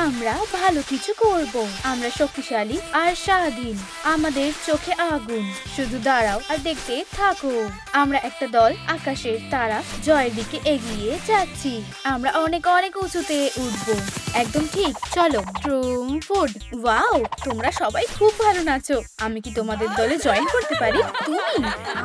আমরা ভালো কিছু করব। আমরা শক্তিশালী আর স্বাধীন। আমাদের চোখে আগুন। শুধু দাঁড়াও আর দেখতে থাকো। আমরা একটা দল আকাশের তারা জয়ের দিকে এগিয়ে যাচ্ছি। আমরা অনেক অনেক উঁচুতে উঠবো। একদম ঠিক, চলো। ট্রুম ফুড। ওয়াও, তোমরা সবাই খুব ভালো নাচো। আমি কি তোমাদের দলে জয়েন করতে পারি? তুমি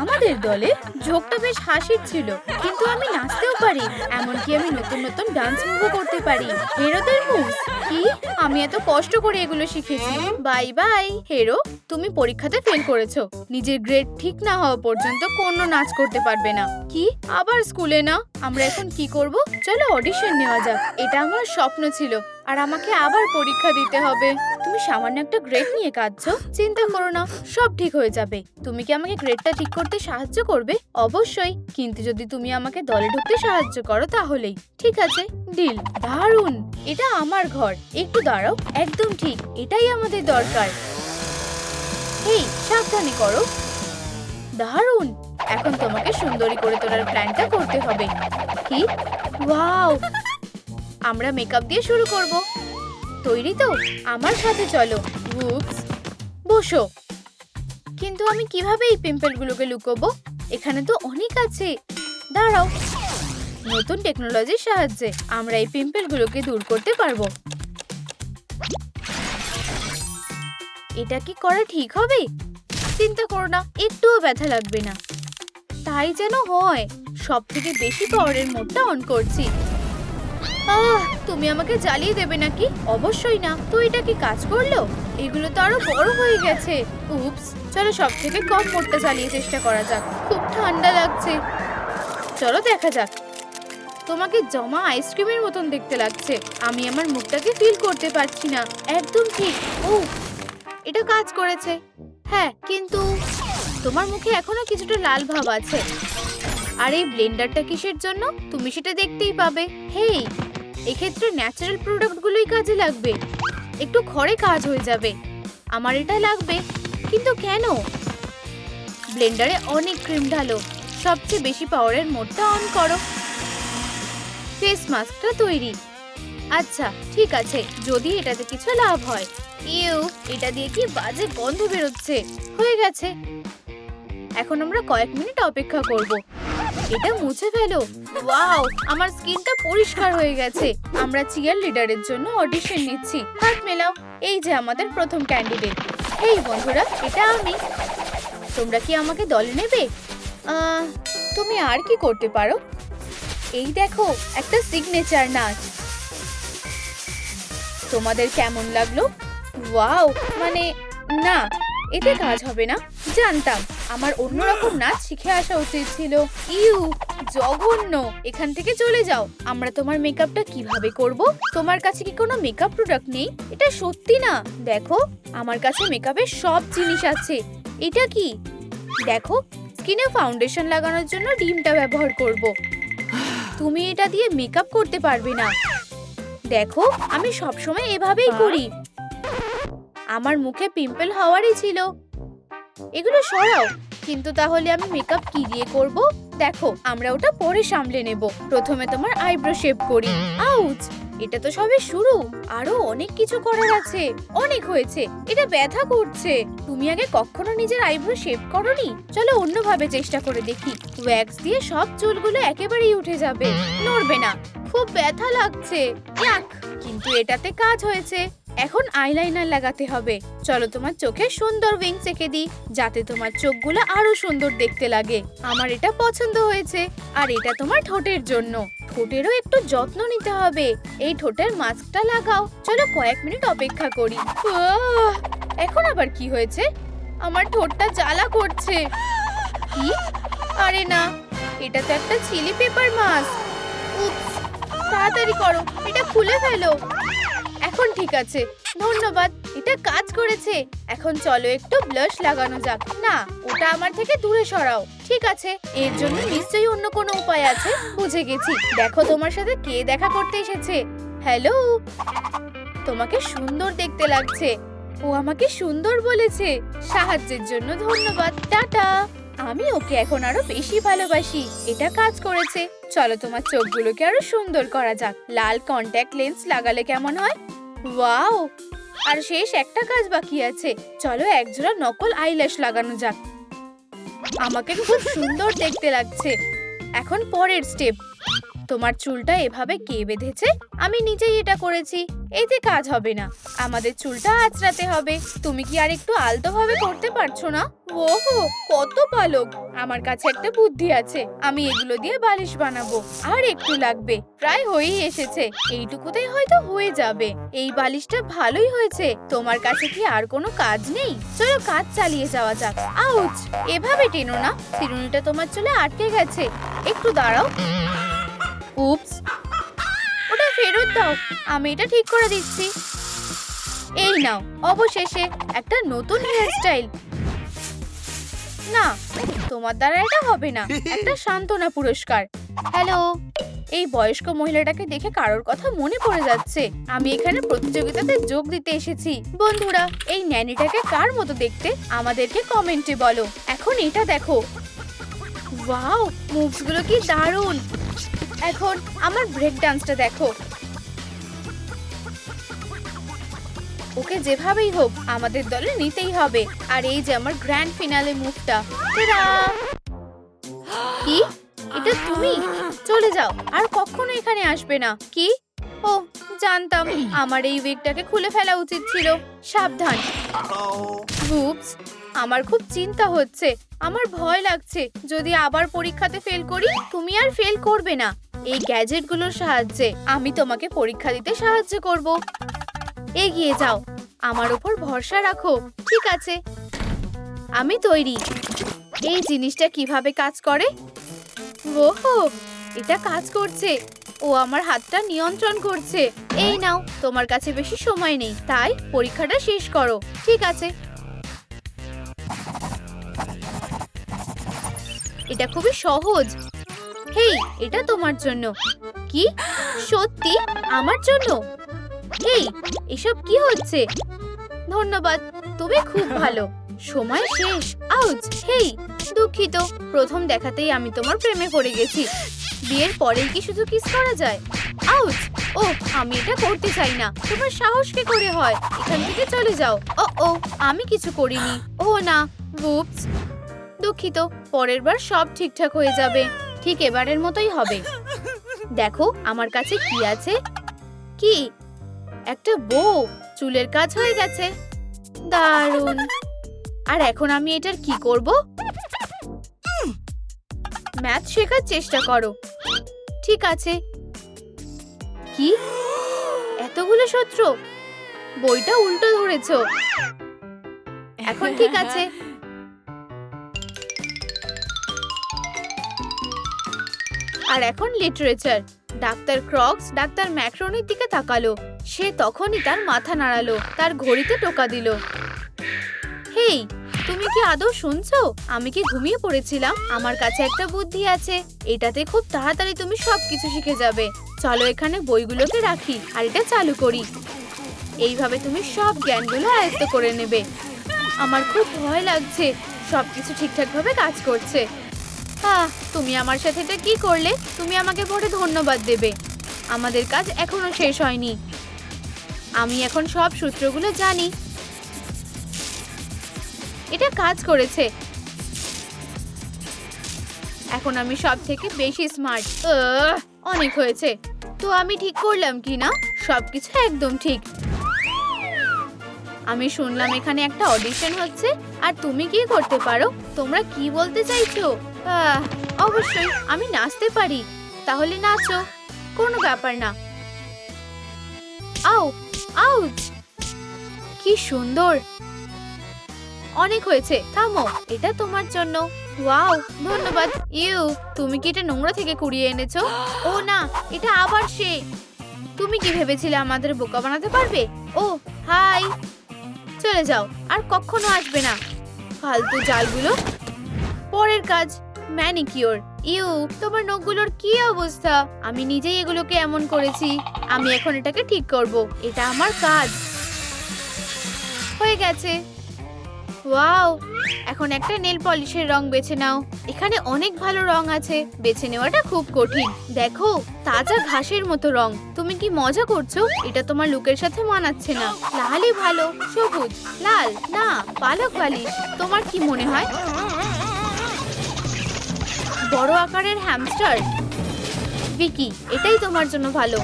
আমাদের দলে? ঝোঁকটা বেশ হাসির ছিল, কিন্তু আমি নাচতেও পারি। এমনকি আমি নতুন নতুন ডান্স মুভও করতে পারি। হেরোদের মুভ? কি? আমি এত কষ্ট করে এগুলো শিখেছি। বাই বাই হেরো, তুমি পরীক্ষাতে ফেল করেছো। নিজের গ্রেড ঠিক না হওয়া পর্যন্ত কোনো নাচ করতে পারবে না। কি? আবার স্কুলে না? আমরা এখন কি করব? চলো অডিশন নেওয়া যাক। এটা আমার স্বপ্ন ছিল, আর আমাকে আবার পরীক্ষা দিতে হবে। তুমি সামান্য একটা গ্রেড নিয়ে কাঁদছো? চিন্তা করো না, সব ঠিক হয়ে যাবে। তুমি কি আমাকে গ্রেডটা ঠিক করতে সাহায্য করবে? অবশ্যই, কিন্তু যদি তুমি আমাকে দলে ঢুকতে সাহায্য করো তাহলেই। ঠিক আছে, ডিল। দারুণ, এটা আমার ঘর। একটু দাঁড়াও, একদম ঠিক, এটাই আমাদের দরকার। এই, সাবধানে করো। দারুণ, এখন তোমাকে সুন্দরী করে তোলার প্ল্যানটা করতে হবে। কি? ওয়াও, আমরা মেকআপ দিয়ে শুরু করব। তৈরি তো? আমার সাথে চলো। উপস, বসো। কিন্তু আমি কিভাবে এই পিম্পলগুলোকে লুকোবো? এখানে তো অনেক আছে। দাঁড়াও, নতুন টেকনোলজির সাহায্যে আমরা এই পিম্পলগুলোকে দূর করতে পারবো। এটা কি করা ঠিক হবে? চিন্তা করো না, একটুও ব্যথা লাগবে না। তাই যেন হয়। সব থেকে বেশি পাওয়ারের মোডটা অন করছি। তুমি আমাকে জ্বালিয়ে দেবে নাকি? অবশ্যই না। তো এটা কি কাজ করলো? এগুলো তো আরো বড় হয়ে গেছে। উপস, চলো সব থেকে কম মোডটা জ্বালিয়ে চেষ্টা করা যাক। খুব ঠান্ডা লাগছে। চলো দেখা যাক। তোমাকে জমা আইসক্রিমের মতন দেখতে লাগছে। আমি আমার মুখটাকে ফিল করতে পারছি না। একদম ঠিক। এটা কাজ করেছে। হ্যাঁ, কিন্তু তোমার মুখে এখনো কিছুটা লাল ভাব আছে। আর এই ব্লেন্ডারটা কিসের জন্য? তুমি সেটা দেখতেই পাবে। হেই, এক্ষেত্রে ন্যাচারাল প্রোডাক্টগুলোই কাজে লাগবে। একটু ঘরে কাজ হয়ে যাবে। আমার এটা লাগবে, কিন্তু কেন? ব্লেন্ডারে অনেক ক্রিম ঢালো। সবচেয়ে বেশি পাওয়ারের মোডটা অন করো। ফেস মাস্কটা তৈরি। আচ্ছা ঠিক আছে, যদি এটাতে কিছু লাভ হয়। ইউ, এটা দিয়ে কি বাজে গন্ধ বেরোচ্ছে। হয়ে গেছে। এখন আমরা কয়েক মিনিট অপেক্ষা করব। এটা মুছে ফেলো। ওয়াও, আমার স্কিনটা পরিষ্কার হয়ে গেছে। আমরা চিয়ার লিডারের জন্য অডিশন নিচ্ছি। হাত মেলাও। এই যে আমাদের প্রথম ক্যান্ডিডেট। এই বন্ধুরা, এটা আমি। তোমরা কি আমাকে দলে নেবে? তুমি আর কি করতে পারো? এই দেখো, একটা সিগনেচার নাচ। তোমাদের কেমন লাগলো? ওয়াও, মানে না, এতে কাজ হবে না। জানতাম, আমার অন্যরকম নাচ শিখে আসা উচিত ছিল। ইউ, জঘন্য। এখান থেকে চলে যাও। আমরা তোমার মেকআপটা কিভাবে করব? তোমার কাছে কি কোনো মেকআপ প্রোডাক্ট নেই? এটা সত্যি না। দেখো, আমার কাছে মেকআপের সব জিনিস আছে। এটা কি? দেখো, স্কিনে ফাউন্ডেশন লাগানোর জন্য ডিমটা ব্যবহার করব। তুমি এটা দিয়ে মেকআপ করতে পারবে না। দেখো, আমি সবসময় এভাবেই করি। আমার মুখে পিম্পল হওয়ারই ছিল। এগুলো সরাও। কিন্তু তাহলে আমি মেকআপ কি দিয়ে করব? দেখো, আমরা ওটা পরে সামলে নেব। প্রথমে তোমার আইব্রো শেপ করি। আউচ, এটা তো সবে শুরু। আরো অনেক কিছু করার আছে। অনেক হয়েছে, এটা ব্যথা করছে। তুমি আগে কখনো নিজের আইব্রো শেপ করোনি? চলো অন্যভাবে চেষ্টা করে দেখি। ওয়্যাক্স দিয়ে সব চুলগুলো একেবারেই উঠে যাবে। নড়বে না। খুব ব্যথা লাগছে। ইয়াক, কিন্তু এটাতে কাজ হয়েছে। এখন আইলাইনার লাগাতে হবে। চলো তোমার চোখে সুন্দর উইংস এঁকে দিই, যাতে তোমার চোখগুলো আরো সুন্দর দেখতে লাগে। আমার এটা পছন্দ হয়েছে। আর এটা তোমার ঠোঁটের জন্য। ঠোঁটেরও একটু যত্ন নিতে হবে। এই ঠোঁটের মাস্কটা লাগাও। চলো কয়েক মিনিট অপেক্ষা করি। এখন আবার কি হয়েছে? আমার ঠোঁটটা জ্বালা করছে। কি? আরে না, এটা তো একটা চিলি পেপার মাস্ক। উপস, তাড়াতাড়ি করো, এটা খুলে ফেলো। এখন ঠিক আছে, ধন্যবাদ, এটা কাজ করেছে। এখন চলো একটু ব্লাশ লাগানো যাক। না, ওটা আমার থেকে দূরে সরাও। ঠিক আছে, এর জন্য নিশ্চয়ই অন্য কোনো উপায় আছে। বুঝে গেছি। দেখো, তোমার সাথে কে দেখা করতে এসেছে। হ্যালো, তোমাকে সুন্দর দেখতে লাগছে। ও আমাকে সুন্দর বলেছে। সাহায্যের জন্য ধন্যবাদ। টাটা। আমি ওকে এখন আরো বেশি ভালোবাসি। এটা কাজ করেছে। চলো তোমার চোখগুলোকে আরো সুন্দর করা যাক। লাল কন্ট্যাক্ট লেন্স লাগালে কেমন হয়? ওয়াও, আর শেষ একটা কাজ বাকি আছে। চলো একজোড়া নকল আইল্যাশ লাগানো যাক। আমাকে খুব সুন্দর দেখতে লাগছে। এখন পরের স্টেপ, তোমার চুলটা এভাবে কে বেঁধেছে? আমি নিজেই এটা করেছি। এতে কাজ হবে না, আমাদের চুলটা আঁচড়াতে হবে। তুমি কি আর একটু আলতো ভাবে করতে পারছো না? ওহো, কত পালক! আমার কাছে একটা বুদ্ধি আছে, আমি এগুলো দিয়ে বালিশ বানাবো। আর একটু লাগবে, প্রায় হয়েই এসেছে। এইটুকুতেই হয়তো হয়ে যাবে। এই বালিশটা ভালোই হয়েছে। তোমার কাছে কি আর কোনো কাজ নেই? চলো কাজ চালিয়ে যাওয়া যাক। আউচ! এভাবে টেনো না, চিরুনিটা তোমার চুলে আটকে গেছে। একটু দাঁড়াও। উপস, ওটা ফেরত দাও, আমি এটা ঠিক করে দিচ্ছি। এই নাও, অবশেষে একটা নতুন হেয়ারস্টাইল। না, তোমার দ্বারা এটা হবে না। একটা সান্ত্বনা পুরস্কার। হ্যালো, এই বয়স্ক মহিলাটাকে দেখে কারোর কথা মনে পড়ে যাচ্ছে। আমি এখানে প্রতিযোগিতাতে যোগ দিতে এসেছি। বন্ধুরা, এই ন্যানিটাকে কার মতো দেখতে আমাদেরকে কমেন্টে বলো। এখন এটা দেখো। ওয়াও, মুভস গুলো কি দারুণ! এখন আমার ব্রেক ডান্সটা দেখো। ওকে যেভাবেই হোক আমাদের দলে নিতেই হবে। আর এই যে আমার গ্র্যান্ড ফিনালে মুভটা। কি, এটা তুমি? চলে যাও, আর কখনো এখানে আসবে না। কি? ও, জানতাম। আমার এই উইগটাকে খুলে ফেলা উচিত ছিল। সাবধান। উপস, আমার খুব চিন্তা হচ্ছে। আমার ভয় লাগছে, যদি আবার পরীক্ষাতে ফেল করি। তুমি আর ফেল করবে না। এই গ্যাজেটগুলোর সাহায্যে আমি তোমাকে পরীক্ষা দিতে সাহায্য করব। এগিয়ে যাও, আমার উপর ভরসা রাখো। ঠিক আছে, আমি তৈরি। এই জিনিসটা কিভাবে কাজ করে? ওহো, এটা কাজ করছে। ও আমার হাতটা নিয়ন্ত্রণ করছে। এই নাও, তোমার কাছে বেশি সময় নেই, তাই পরীক্ষাটা শেষ করো। ঠিক আছে, এটা খুবই সহজ। হেই, এটা তোমার জন্য। কি, সত্যি আমার জন্য? হেই, এসব কি হচ্ছে? ধন্যবাদ, তুমি খুব ভালো। সময় শেষ। আউচ! হেই, দুঃখিত। প্রথম দেখাতেই আমি তোমার প্রেমে পড়ে গেছি। বিয়ের পরেই কি শুধু কিস করা যায়? আউচ! ও, আমি এটা করতে চাই না। তোমার সাহস কি করে হয়? এখান থেকে চলে যাও। ও, আমি কিছু করিনি। ও না, উপস, দুঃখিত। পরের বার সব ঠিকঠাক হয়ে যাবে। ঠিক এবারের মতোই হবে। দেখো আমার কাছে কি আছে। কি? একটা বউ। চুলের কাজ হয়ে গেছে। দারুণ। আর এখন আমি এটার কি করব? ম্যাথ শেখার চেষ্টা করো। ঠিক আছে। কি, এতগুলো সূত্র? বইটা উল্টো ধরেছো। এখন ঠিক আছে। আর এখন লিটারেচার। ডাক্তার ক্রক্স ডাক্তার ম্যাক্রোনির দিকে তাকালো। সে তখনই তার মাথা নাড়ালো, তার ঘড়িতে টোকা দিল। হেই, তুমি কি আদৌ শুনছো? আমি কি ঘুমিয়ে পড়েছিলাম? আমার কাছে একটা বুদ্ধি আছে। এটাতে খুব তাড়াতাড়ি তুমি সবকিছু শিখে যাবে। চলো এখানে বইগুলোকে রাখি আর এটা চালু করি। এইভাবে তুমি সব জ্ঞানগুলো আয়ত্ত করে নেবে। আমার খুব ভয় লাগছে। সবকিছু ঠিকঠাকভাবে কাজ করছে। তুমি আমার সাথে এটা কি করলে? তুমি আমাকে পরে ধন্যবাদ দেবে। আমাদের কাজ এখনো শেষ হয়নি। আমি এখন সব সূত্রগুলো জানি। এটা কাজ করেছে। এখন আমি সব থেকে বেশি স্মার্ট। অনেক হয়েছে। তো আমি ঠিক করলাম কি না? সবকিছু একদম ঠিক। আমি শুনলাম এখানে একটা অডিশন হচ্ছে। আর তুমি কি করতে পারো? তোমরা কি বলতে চাইছো? অবশ্যই আমি নাচতে পারি। তাহলে নাচো, কোনো ব্যাপার না। আউ, আউচ! কি সুন্দর। অনেক হয়েছে, থামো। এটা তোমার জন্য। ওয়াও, ধন্যবাদ। তুমি কি এটা নোংরা থেকে কুড়িয়ে এনেছো? ও না, এটা আবার সে। তুমি কি ভেবেছিলে আমাদের বোকা বানাতে পারবে? ও, হাই। চলে যাও, আর কখনো আসবে না। ফালতু জালগুলো। পরের কাজ, ম্যানিকিওর। তোমার নখগুলোর কি অবস্থা? আমি নিজেই এগুলোকে এমন করেছি। আমি এখন এটাকে ঠিক করব। এটা আমার কাজ। হয়ে গেছে। ওয়াও, এখন একটা নেল পলিশের রং বেছে নাও। এখানে অনেক ভালো রং আছে, বেছে নেওয়াটা খুব কঠিন। দেখো, তাজা ঘাসের মতো রং। তুমি কি মজা করছো? এটা তোমার লুকের সাথে মানাচ্ছে না। লালই ভালো। সবুজ, লাল না, পালক বালিশ। তোমার কি মনে হয়? বড় আকারের হ্যামস্টার। ভিকি, এটাই তোমার জন্য ভালো।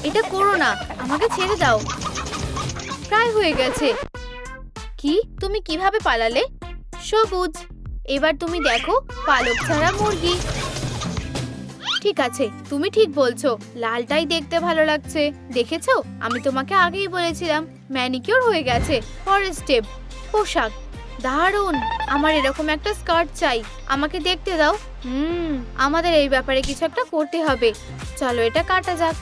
এটা করো না, আমাকে ছেড়ে দাও। প্রায় হয়ে গেছে। কি, তুমি কিভাবে পালালে? সবুজ। এবার তুমি দেখো, পালক ছাড়া মুরগি। ঠিক আছে, তুমি ঠিক বলছো, লালটাই দেখতে ভালো লাগছে। দেখেছো, আমি তোমাকে আগেই বলেছিলাম। ম্যানিকিউর হয়ে গেছে। পরের স্টেপ, পোশাক। দারুণ, আমার এরকম একটা স্কার্ট চাই। আমাকে দেখতে দাও। আমাদের এই ব্যাপারে কিছু একটা করতে হবে। চলো এটা কাটা যাক।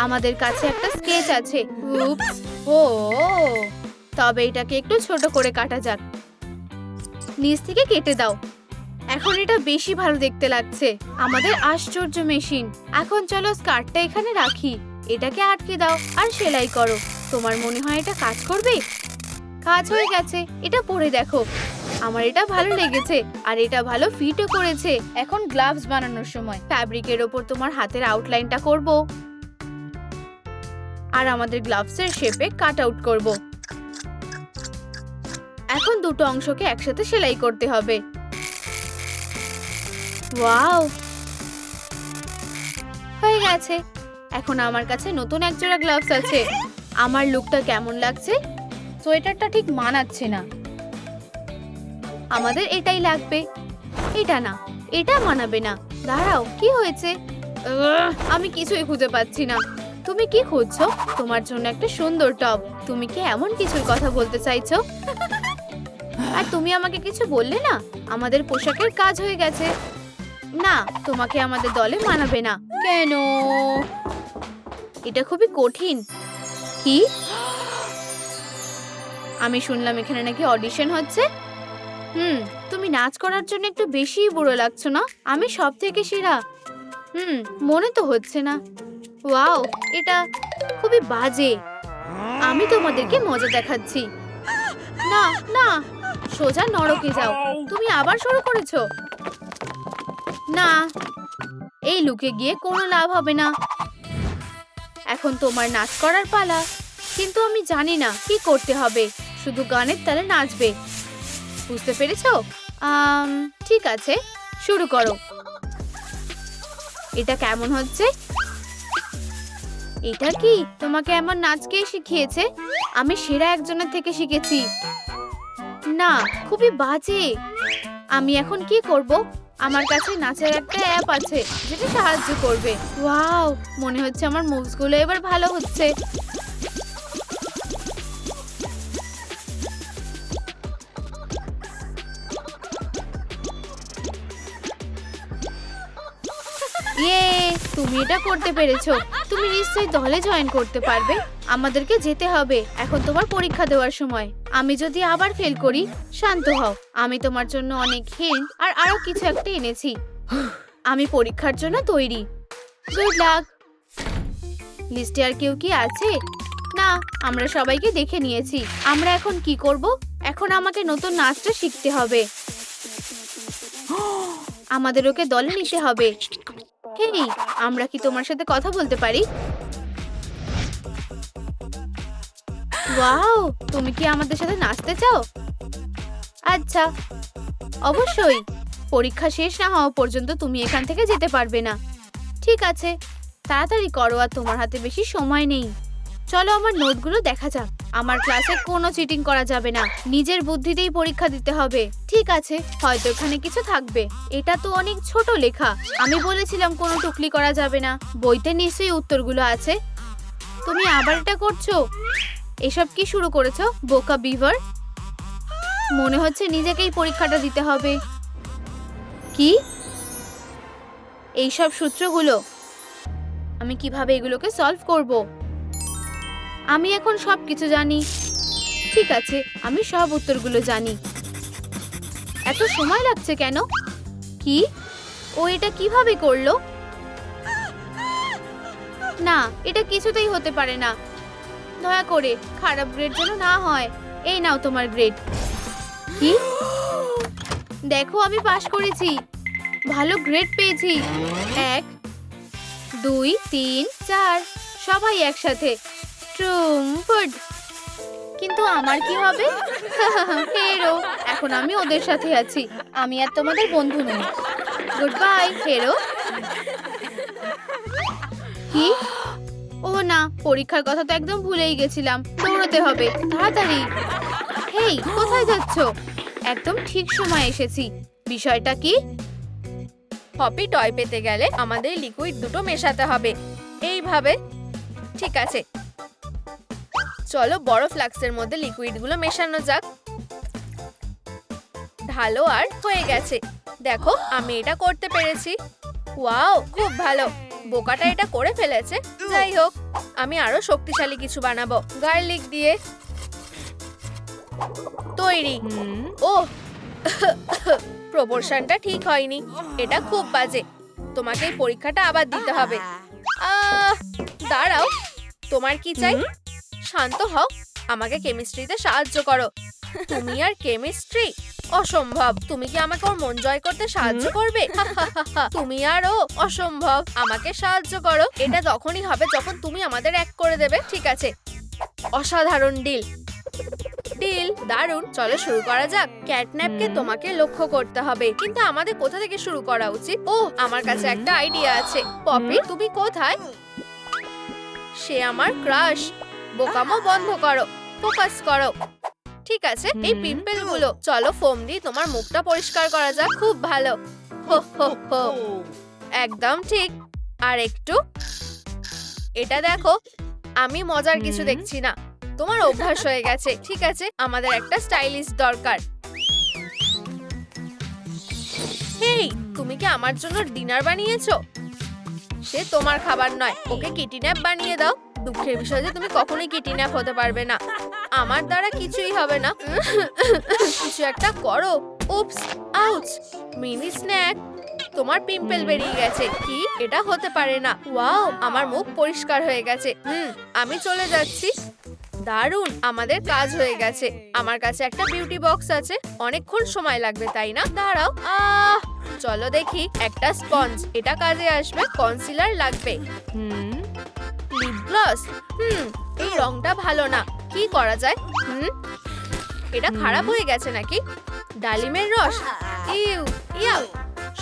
আমাদের কাছে একটা স্কেচ আছে। উপস, ও, তবে এটাকে একটু ছোট করে কাটা যাক। নিচ থেকে কেটে দাও। এখন এটা বেশি ভালো দেখতে লাগছে। আমাদের আশ্চর্য মেশিন। এখন চলো স্কার্টটা এখানে রাখি। এটাকে আটকে দাও আর সেলাই করো। তোমার মনে হয় এটা কাজ করবে? কাজ হয়ে গেছে। এটা পরে দেখো। আমার এটা ভালো লেগেছে আর এটা ভালো ফিটও করেছে। এখন গ্লাভস বানানোর সময়। ফ্যাব্রিকের ওপর তোমার হাতের আউটলাইনটা করব আর আমাদের গ্লাভসের শেপে কাট আউট করব। এখন দুটো অংশকে একসাথে সেলাই করতে হবে। ওয়াও, হয়ে গেছে। এখন আমার কাছে নতুন একজোড়া গ্লাভস আছে। আমার লুকটা কেমন লাগছে? সোয়েটারটা ঠিক মানাচ্ছে না। আমাদের এটাই লাগবে। এটা না, এটা মানাবে না। দাঁড়াও, কি হয়েছে? আমি কিছুই খুঁজে পাচ্ছি না। তুমি কি খুঁজছো? তোমার জন্য একটা সুন্দর টপ। তুমি কি এমন কিছুর কথা বলতে চাইছো? আর তুমি আমাকে কিছু বললে না। আমাদের পোশাকের কাজ হয়ে গেছে। না, তোমাকে আমাদের দলে মানাবে না। কেন? এটা খুবই কঠিন। কি? আমি শুনলাম এখানে নাকি অডিশন হচ্ছে। তুমি নাচ করার জন্য একটু বেশিই বুড়ো লাগছো না? আমি সব থেকে সেরা। মনে তো হচ্ছে না। ওয়াও, এটা খুবই বাজে। আমি তোমাদেরকে মজা দেখাচ্ছি। না না, সোজা নরকে যাও। তুমি আবার শুরু করেছো। না, এই লুকে গিয়ে কোনো লাভ হবে না। এখন তোমার নাচ করার পালা। কিন্তু আমি জানি না কি করতে হবে। শুধু গানের তালে নাচবে। বুঝতে পেরেছো? ঠিক আছে, শুরু করো। এটা কেমন হচ্ছে? এটা কি তোমাকে এমন নাচ কে শিখিয়েছে? আমি সেরা একজনের থেকে শিখেছি। না, খুবই বাজে। আমি এখন কি করব? আমার কাছে নাচের একটা অ্যাপ আছে যেটা সাহায্য করবে। ওয়াও, মনে হচ্ছে আমার মুভসগুলো এবার ভালো হচ্ছে। ইয়ে, তুমি এটা করতে পেরেছো। তুমি নিশ্চয়ই দলে জয়েন করতে পারবে। আমাদেরকে যেতে হবে। এখন তোমার পরীক্ষা দেওয়ার সময়। আমি যদি আবার ফেল করি, শান্ত হও। আমি তোমার জন্য অনেক হিন্ট আর আরো কিছু একটা এনেছি। আমি পরীক্ষার জন্য তৈরি। Good luck. লিস্টে আর কেউ কি আছে? না, আমরা সবাইকে দেখে নিয়েছি। আমরা এখন কি করব? এখন আমাকে নতুন নাচটা শিখতে হবে। আমাদের ওকে দলে নিতে হবে। হেই, আমরা কি তোমার সাথে কথা বলতে পারি? ওয়াও, তুমি কি আমাদের সাথে নাচতে চাও? আচ্ছা, অবশ্যই। পরীক্ষা শেষ না হওয়া পর্যন্ত তুমি এখান থেকে যেতে পারবে না। ঠিক আছে, তাড়াতাড়ি করো, আর তোমার হাতে বেশি সময় নেই। চলো আমার নোটগুলো দেখা যাক। আমার ক্লাসে কোনো চিটিং করা যাবে না। নিজের বুদ্ধিতেই পরীক্ষা দিতে হবে। ঠিক আছে, হয়তো এখানে কিছু থাকবে। এটা তো অনেক ছোট লেখা। আমি বলেছিলাম কোনো টুকলি করা যাবে না। বইতে নিশ্চয়ই উত্তরগুলো আছে। তুমি আবার এটা করছো? এসব কি শুরু করেছো, বোকা বিভার? মনে হচ্ছে নিজেকেই পরীক্ষাটা দিতে হবে। কি? এইসব সূত্রগুলো আমি কিভাবে এগুলোকে সলভ করব? আমি এখন সবকিছু জানি। ঠিক আছে, আমি সব উত্তরগুলো জানি। এত সময় লাগছে কেন? কি? ও এটা কিভাবে করলো? না, এটা কিছুতেই হতে পারে না। দয়া করে খারাপ গ্রেড যেন না হয়। এই নাও তোমার গ্রেড। কি? দেখো আমি পাশ করেছি, ভালো গ্রেড পেয়েছি। 1 2 3 4 সবাই একসাথে ট্রুম্পড। কিন্তু আমার কি হবে? হেরো, এখন আমি ওদের সাথে আছি, আমি আর তোমাদের বন্ধু নই। Good bye hero. কি? ও না, পরীক্ষার কথা তো একদম ভুলেই গেছিলাম। দৌড়াতে হবে তাড়াতাড়ি। হেই, কোথায় যাচ্ছ? একদম ঠিক সময় এসেছি। বিষয়টা কি? পপি টয় পেতে গেলে আমাদের লিকুইড দুটো মেশাতে হবে এইভাবে। ঠিক আছে, চলো বড় ফ্লাক্সের মধ্যে লিকুইডগুলো মেশানো যাক। ঢালো আর হয়ে গেছে। দেখো আমি এটা করতে পেরেছি। ওয়াও, খুব ভালো। বোকাটা এটা করে ফেলেছে। যাই হোক, আমি আরো শক্তিশালী কিছু বানাবো গার্লিক দিয়ে। তৈরি। ওহ, প্রপোর্শনটা ঠিক হয়নি, এটা খুব বাজে। তোমাকে এই পরীক্ষাটা আবার দিতে হবে। দাঁড়াও, তোমার কি চাই? শান্ত হও, আমাকে কেমিস্ট্রিতে সাহায্য করো। তুমি আর কেমিস্ট্রি? অসম্ভব। তুমি কি আমাকে ওর মন জয় করতে সাহায্য করবে? তুমি আর ও? অসম্ভব। আমাকে সাহায্য করো। এটা তখনই হবে যখন তুমি আমাদের এক করে দেবে। ঠিক আছে, অসাধারণ ডিল। ডিল দারুণ। চলো শুরু করা যাক। ক্যাটন্যাপকে তোমাকে লক্ষ্য করতে হবে, কিন্তু আমাদের কোথা থেকে শুরু করা উচিত? ওহ, আমার কাছে একটা আইডিয়া আছে। পপি, তুমি কোথায়? সে আমার ক্রাশ। বোকামো বন্ধ করো, ফোকাস করো। ঠিক আছে, এই পিম্পল গুলো, চলো ফোম দিয়ে তোমার মুখটা পরিষ্কার করা যাক। খুব ভালো। হো হো হো, একদম ঠিক। আর একটু। এটা দেখো, আমি মজার কিছু দেখছি না, তোমার অভ্যাস হয়ে গেছে। ঠিক আছে, আমাদের একটা স্টাইলিশ দরকার। হেই, তুমি কি আমার জন্য ডিনার বানিয়েছো? সে তোমার খাবার নয়, ওকে কিটিন্যাপ বানিয়ে দাও। দুঃখের বিষয় যে তুমি কখনোই কিটিন্যাপ হতে পারবে না। আমার দ্বারা কিছুই হবে না। কিছু একটা করো। উপস, আউচ। Mini snack. তোমার পিম্পল বেরিয়ে গেছে। কি? এটা হতে পারে না। ওয়াও, আমার মুখ পরিষ্কার হয়ে গেছে। আমি চলে যাচ্ছি। দারুণ, আমাদের কাজ হয়ে গেছে। আমার কাছে একটা বিউটি বক্স আছে। অনেকক্ষণ সময় লাগবে, তাই না? দাঁড়াও। চলো দেখি। একটা স্পঞ্জ, এটা কাজে আসবে। কনসিলার লাগবে। Lip gloss. এই রংটা ভালো না। কি করা যায়? এটা খারাপ হয়ে গেছে নাকি? ডালিমের রস। ইউ, ইয়াও।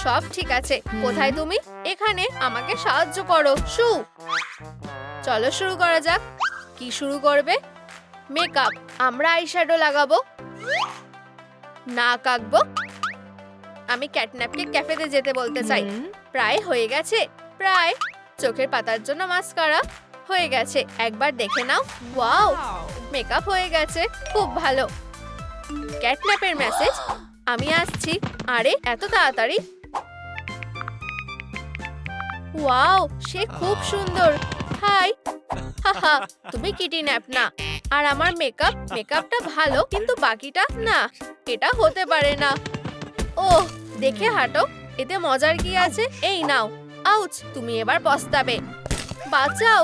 সব ঠিক আছে। কোথায় তুমি? এখানে। আমাকে সাহায্য করো। চলো শুরু করা যাক। কি শুরু করবে? মেকআপ। আমরা আইশ্যাডো লাগাবো, নাক আঁকবো। আমি ক্যাটন্যাপকে ক্যাফেতে যেতে বলতে চাই। প্রায় হয়ে গেছে, প্রায়। চোখের পাতার জন্য মাস্কারা হয়ে গেছে। একবার দেখে নাও। ওয়াও, মেকআপ হয়ে গেছে। খুব ভালো। ক্যাটন্যাপের মেসেজ, আমি আসছি। আরে এত তাড়াতাড়ি? ওয়াও, সে খুব সুন্দর। হাই। হাহা, তুমি কিটিন্যাপ না। আর আমার মেকআপটা ভালো, কিন্তু বাকিটা না। এটা হতে পারে না। ওহ, দেখে হাঁটো, এতে মজার কি আছে? এই নাও। আউচ, তুমি এবার পস্তাবে। বাঁচাও।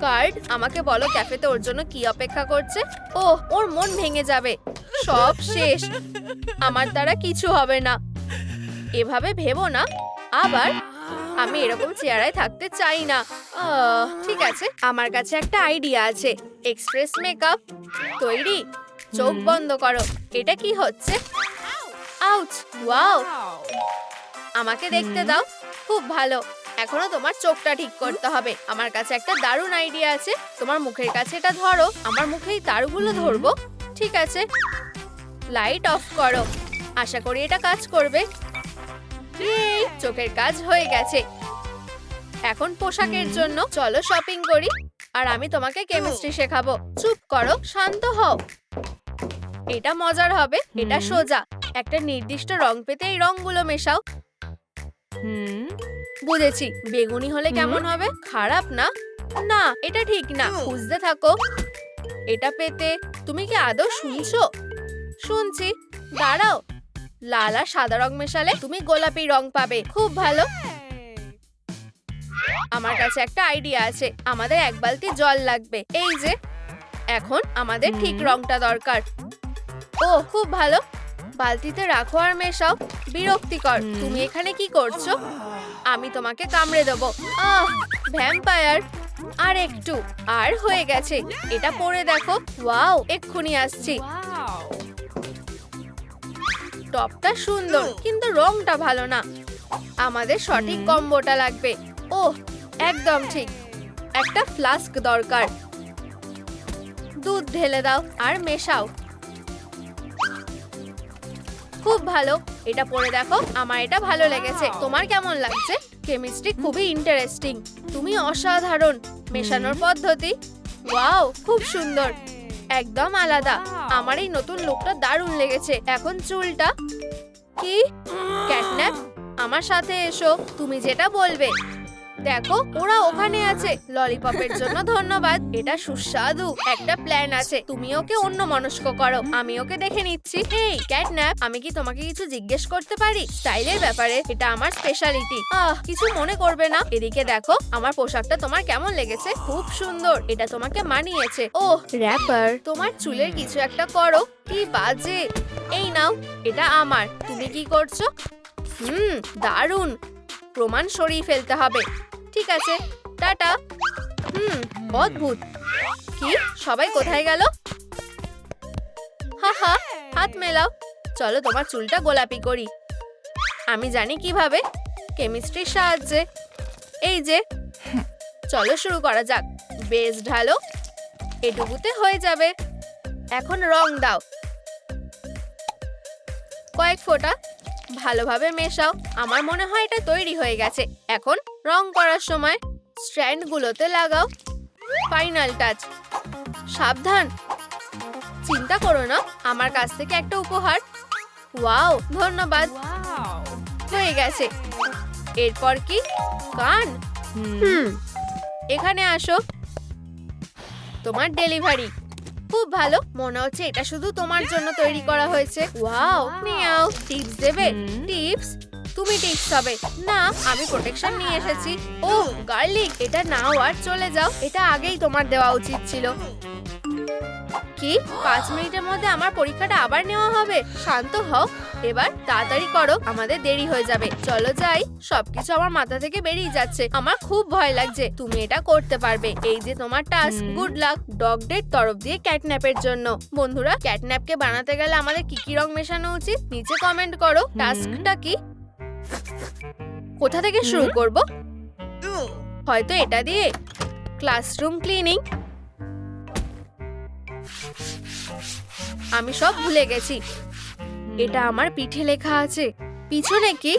কার্ড, আমাকে বলো ক্যাফেতে ওর জন্য কি অপেক্ষা করছে? ওহ, ওর মন ভেঙে যাবে। সব শেষ। আমার দ্বারা কিছু হবে না। এভাবে ভেবো না। আবার আমি এরকম চেহারায় থাকতে চাই না। ঠিক আছে, আমার কাছে একটা আইডিয়া আছে। Express makeup. তৈরি? চোখ বন্ধ করো। এটা কি হচ্ছে? আউচ। ওয়াও, আমাকে দেখতে দাও। খুব ভালো। এখনো তোমার চোখটা ঠিক করতে হবে। আমার কাছে একটা দারুণ আইডিয়া আছে। তোমার মুখের কাছে এটা ধরো। আমার মুখেই তারগুলো ধরবো। ঠিক আছে, লাইট অফ করো। আশা করি এটা কাজ করবে। এই, চোখের কাজ হয়ে গেছে। এখন পোশাকের জন্য চলো শপিং করি। আর আমি তোমাকে কেমিস্ট্রি শেখাবো। চুপ করো, শান্ত হও। এটা মজার হবে। এটা সোজা। একটা নির্দিষ্ট রং পেতে এই রংগুলো মেশাও। বুঝেছি। বেগুনি হলে কেমন হবে? খারাপ না। না, এটা ঠিক না। খুঁজতে থাকো। এটা পেতে তুমি কি আদৌ শুনছো? শুনছি। দাঁড়াও। লাল আর সাদা রং মেশালে তুমি গোলাপি রং পাবে। খুব ভালো। আমার কাছে একটা আইডিয়া আছে। আমাদের এক বালতি জল লাগবে। এই যে। এখন আমাদের ঠিক রংটা দরকার। ও খুব ভালো, বালতিতে রাখো আর মেশাও। বিরক্তিকর, তুমি এখানে কি করছো? আমি তোমাকে কামড়ে দেবো। ভ্যাম্পায়ার। আর একটু, আর হয়ে গেছে। এটা পরে দেখো। ওয়াও, এক্ষুনি আসছি। টপটা সুন্দর, কিন্তু রংটা ভালো না। আমাদের সঠিক কম্বোটা লাগবে। ওহ, একদম ঠিক। একটা ফ্লাস্ক দরকার। দুধ ঢেলে দাও আর মেশাও। খুব ভালো, এটা পরে দেখো। আমার এটা ভালো লেগেছে। তোমার কেমন লাগছে? কেমিস্ট্রি খুবই ইন্টারেস্টিং। তুমি অসাধারণ। মেশানোর পদ্ধতি, ওয়াও, খুব সুন্দর, একদম আলাদা। আমার এই নতুন লুকটা দারুণ লেগেছে। এখন চুলটা কি? ক্যাটন্যাপ, আমার সাথে এসো। তুমি যেটা বলবে। দেখো, ওরা ওখানে আছে। ললিপপের জন্য ধন্যবাদ, এটা সুস্বাদু। একটা প্ল্যান আছে, তুমি ওকে অন্যমনস্ক করো, আমি ওকে দেখে নিচ্ছি। এই ক্যাটন্যাপ, আমি কি তোমাকে কিছু জিজ্ঞেস করতে পারি? স্টাইলের ব্যাপারে, এটা আমার স্পেশালিটি। কিছু মনে করবে না। এদিকে দেখো, আমার পোশাকটা তোমার কেমন লেগেছে? খুব সুন্দর, এটা তোমাকে মানিয়েছে। ওহ, র্যাপার, তোমার চুলের কিছু একটা করো। কি বাজে। এই নাও, এটা আমার। তুমি কি করছো? দারুণ। প্রমাণ সরিয়ে ফেলতে হবে। ঠিক আছে, টাটা। অদ্ভুত। কি, সবাই কোথায় গেল? হা, হাত মেলাও। চলো তোমার চুলটা গোলাপি করি। আমি জানি কিভাবে, কেমিস্ট্রির সাহায্যে। এই যে, চলো শুরু করা যাক। বেস ঢালো, এটুকুতে হয়ে যাবে। এখন রং দাও, কয়েক ফোঁটা। ভালোভাবে মেশাও। আমার মনে হয় এটা তৈরি হয়ে গেছে। এখন রং করার সময় স্ট্র্যান্ডগুলোতে লাগাও। Final touch. সাবধান, চিন্তা করো না, আমার কাছ থেকে একটা উপহার। ওয়াও, ধন্যবাদ। হয়ে গেছে। এরপর কি? কান। এখানে আসো। তোমার ডেলিভারি। খুব ভালো, মনে হচ্ছে এটা শুধু তোমার জন্য তৈরি করা হয়েছে। Wow, meow. টিপস দেবে? টিপস? তুমি টিপস হবে না, আমি প্রোটেকশন নিয়ে এসেছি। ওহ, গার্লিক, এটা নাও আর চলে যাও। এটা আগেই তোমার দেওয়া উচিত ছিল। কি, 5 মিনিটের মধ্যে আমার পরীক্ষাটা আবার নেওয়া হবে? শান্ত হও। এবার তাড়াতাড়ি করো, আমাদের দেরি হয়ে যাবে। চলো যাই। সবকিছু আমার মাথা থেকে বেরিয়ে যাচ্ছে। আমার খুব ভয় লাগছে। তুমি এটা করতে পারবে। এই যে তোমার টাস্ক। Good luck. ডগ ডের তরফ দিয়ে ক্যাটন্যাপের জন্য। বন্ধুরা, ক্যাটন্যাপকে বানাতে গেলে আমাদের কি কি রং মেশানো উচিত? নিচে কমেন্ট করো। টাস্কটা কি? কোথা থেকে শুরু করব? হয়তো এটা দিয়ে। Classroom cleaning. আমি সব ভুলে গেছি। এটা আমার পিঠে লেখা আছে। পিছনে কি?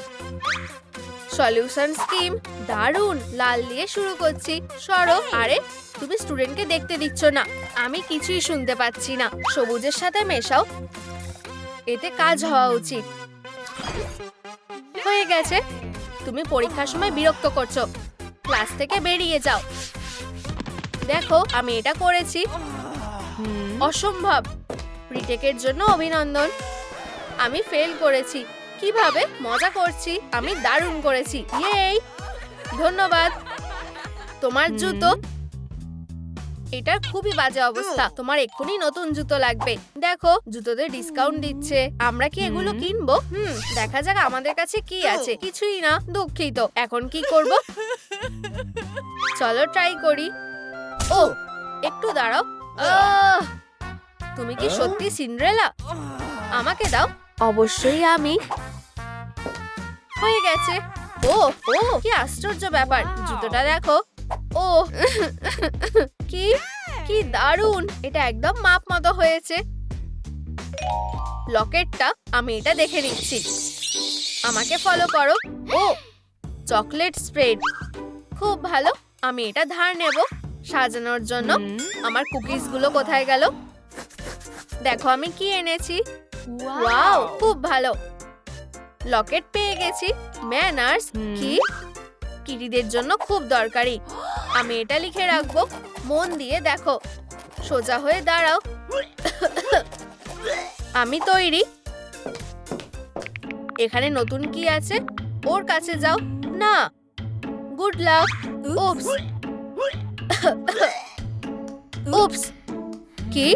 Solution scheme. দারুণ, লাল দিয়ে শুরু করছি। সরো। আরে, তুমি স্টুডেন্টকে দেখতে দিচ্ছ না। আমি কিছুই শুনতে পাচ্ছি না। সবুজের সাথে মেশাও, এতে কাজ হওয়া উচিত। হয়ে গেছে। তুমি পরীক্ষার সময় বিরক্ত করছো। ক্লাস থেকে বেরিয়ে যাও। দেখো, আমি এটা করেছি। অসম্ভব। রিটেকের জন্য অভিনন্দন। আমি ফেল করেছি। কিভাবে? মজা করছি। আমি দারুণ করেছি। ইয়েই, ধন্যবাদ। তোমার জুতো। এটার খুবই বাজে অবস্থা। তোমার এক্ষুনি নতুন জুতো লাগবে। দেখো, জুতোতে ডিসকাউন্ট দিচ্ছে। আমরা কি এগুলো কিনবো? দেখা যাক আমাদের কাছে কি আছে। কিছুই না, দুঃখিত। এখন কি করব? চলো ট্রাই করি। ও, একটু দাঁড়াও। তুমি কি সত্যি সিন্ড্রেলা? আমাকে দাও। অবশ্যই আমি। হয়ে গেছে। ও, কি আশ্চর্য ব্যাপার। জুতোটা দেখো। ও, কি কি দারুণ। এটা একদম মাপ মতো হয়েছে। লকেটটা, আমি এটা দেখে নিচ্ছি। আমাকে ফলো করো। ও, চকলেট স্প্রেড। খুব ভালো। আমি এটা ধার নেব সাজানোর জন্য। আমার কুকিজ গুলো কোথায় গেল? দেখো আমি কি এনেছি। ওয়াও, খুব ভালো। লকেট পেয়ে গেছি। ম্যানার্স। কি? কিটিদের জন্য খুব দরকারি। আমি এটা লিখে রাখবো। মন দিয়ে দেখো। সোজা হয়ে দাঁড়াও। আমি তৈরি। এখানে নতুন কি আছে? ওর কাছে যাও। না, গুড লাক। উপস। উপস। কি?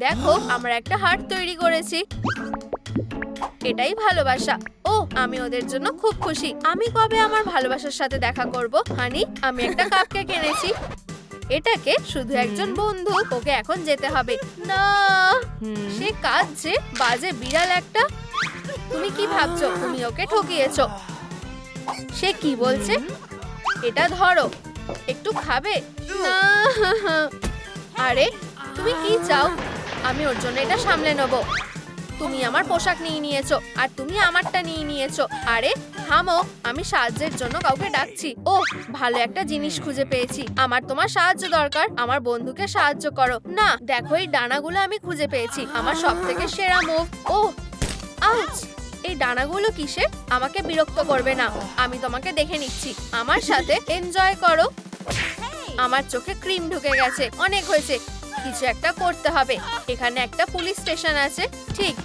দেখো, আমরা একটা হার্ট তৈরি করেছি। এটাই ভালোবাসা। ও, আমি ওদের জন্য খুব খুশি। আমি কবে আমার ভালোবাসার সাথে দেখা করব? হানি, আমি একটা কাপকেক এনেছি। এটাকে শুধু একজন বন্ধু, ওকে এখন যেতে হবে। না, সে কাঁদছে, বাজে বিড়াল একটা। তুমি কি ভাবছো তুমি ওকে ঠকিয়েছো? সে কি বলছে? এটা ধরো, একটু খাবে? না। আরে, তুমি কি চাও? আমি ওর জন্য এটা সামলে নেব। তুমি আমার পোশাক নিয়ে নিয়েছো আর তুমি আমারটা নিয়ে নিয়েছো। আরে থামো, আমি সাহায্যের জন্য কাউকে ডাকছি। ও, ভালো একটা জিনিস খুঁজে পেয়েছি। আমার তোমার সাহায্য দরকার। আমার বন্ধুকে সাহায্য করো। না, দেখো, এই ডানাগুলো আমি খুঁজে পেয়েছি। আমার সবথেকে সেরা মুভ। ও, আউচ! এই ডানাগুলো কিসের? আমাকে বিরক্ত করবে না, আমি তোমাকে দেখে নিচ্ছি। আমার সাথে এনজয় করো। আমার চোখে ক্রিম ঢুকে গেছে। অনেক হয়েছে, কিছু একটা করতে হবে। এখানে একটা পুলিশ স্টেশন আছে। ঠিক।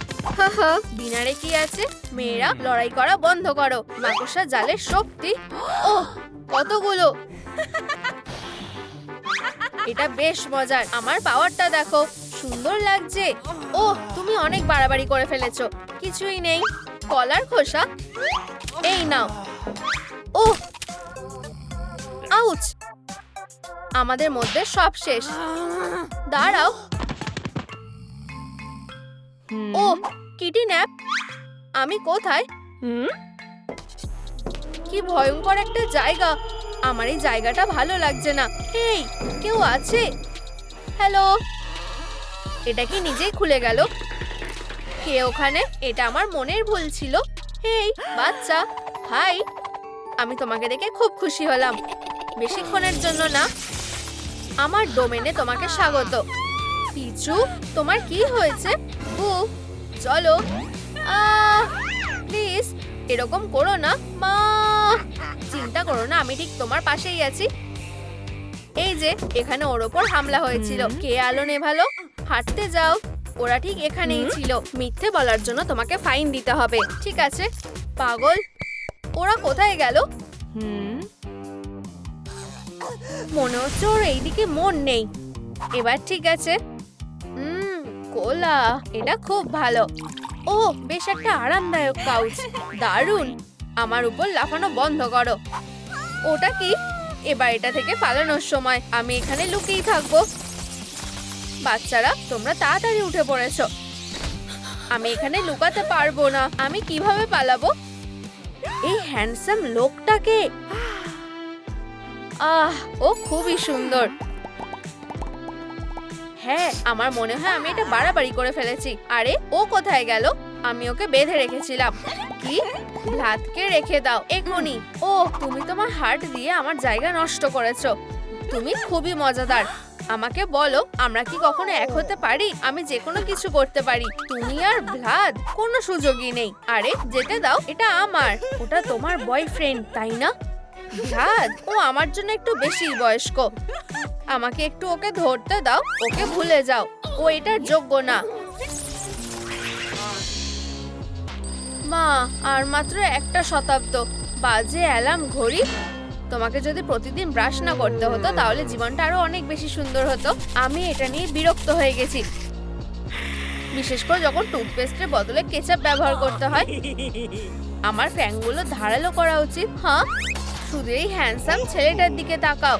ডিনারে কি আছে? মেয়েরা, লড়াই করা বন্ধ করো। মাকড়সা জালের শক্তি। ও, কতগুলো! এটা বেশ মজার। আমার পাওয়ারটা দেখো, সুন্দর লাগছে। ও, তুমি অনেক বাড়াবাড়ি করে ফেলেছো। কিছুই নেই। কলার খোসা, এই নাও। ও, আউচ! আমাদের মধ্যে সব শেষ। দাঁড়াও। ও, কিটি ন্যাপ, আমি কোথায়? কি ভয়ঙ্কর একটা জায়গা। আমার এই জায়গাটা ভালো লাগছে না। এই, কেউ আছে? হ্যালো? এটা কি নিজেই খুলে গেল? কে ওখানে? এটা আমার মনের ভুল ছিল। হেই বাচ্চা, হাই। আমি তোমাকে দেখে খুব খুশি হলাম। বেশিক্ষণের জন্য না। আমার ডোমেনে তোমাকে স্বাগত। পিচু, তোমার কি হয়েছে? বু, চলো। প্লিজ, এরকম করো না মা। চিন্তা করো না, আমি ঠিক তোমার পাশেই আছি। এই যে, এখানে ওর ওপর হামলা হয়েছিল। কে আলো নেভালো? হাঁটতে যাও। ওরা ঠিক এখানেই ছিল। মিথ্যে বলার জন্য তোমাকে ফাইন দিতে হবে। ঠিক আছে, পাগল। ওরা কোথায় গেল? মনে হচ্ছে ওর এইদিকে মন নেই। এবার ঠিক আছে। কোলা, এটা খুব ভালো। ও, বেশ একটা আরামদায়ক কাউচ। দারুণ। আমার উপর লাফানো বন্ধ করো। ওটা কি? এবার এটা থেকে পালানোর সময়। আমি এখানে লুকিয়ে থাকবো। বাচ্চারা, তোমরা তাড়াতাড়ি উঠে পড়েছো। আমি এখানে লুকাতে পারবো না। আমি কিভাবে পালাবো? এই হ্যান্ডসাম লোকটাকে। ও খুবই সুন্দর। হ্যাঁ, আমার মনে হয় আমি এটা বাড়াবাড়ি করে ফেলেছি। আরে, ও কোথায় গেল? আমি ওকে বেঁধে রেখেছিলাম। কি? ভ্লাদকে রেখে দাও এখনই। ও, তুমি তোমার হার্ট দিয়ে আমার জায়গা নষ্ট করেছো। তুমি খুবই মজাদার। আমাকে বলো, আমরা কি কখনো এক হতে পারি? আমি যে কোনো কিছু করতে পারি। তুমি আর ভ্লাদ, কোনো সুযোগই নেই। আরে যেতে দাও, এটা আমার। ওটা তোমার বয়ফ্রেন্ড, তাই না? ভ্লাদ, ও আমার জন্য একটু বেশি বয়স্ক। আমাকে একটু ওকে ধরতে দাও। ওকে ভুলে যাও, ও এটার যোগ্য না। মা, আর মাত্র একটা শতাব্দ। বাজে অ্যালার্ম ঘড়ি। তোমাকে যদি প্রতিদিন ব্রাশ না করতে হতো তাহলে জীবনটা আরো অনেক বেশি সুন্দর হতো। আমি এটা নিয়ে বিরক্ত হয়ে গেছি, বিশেষ করে যখন টুথপেস্টের বদলে কেচাপ ব্যবহার করতে হয়। আমার ফ্যাংগুলো ধারালো করা উচিত। হ্যাঁ, শুধু এই হ্যান্ডসাম ছেলেটার দিকে তাকাও।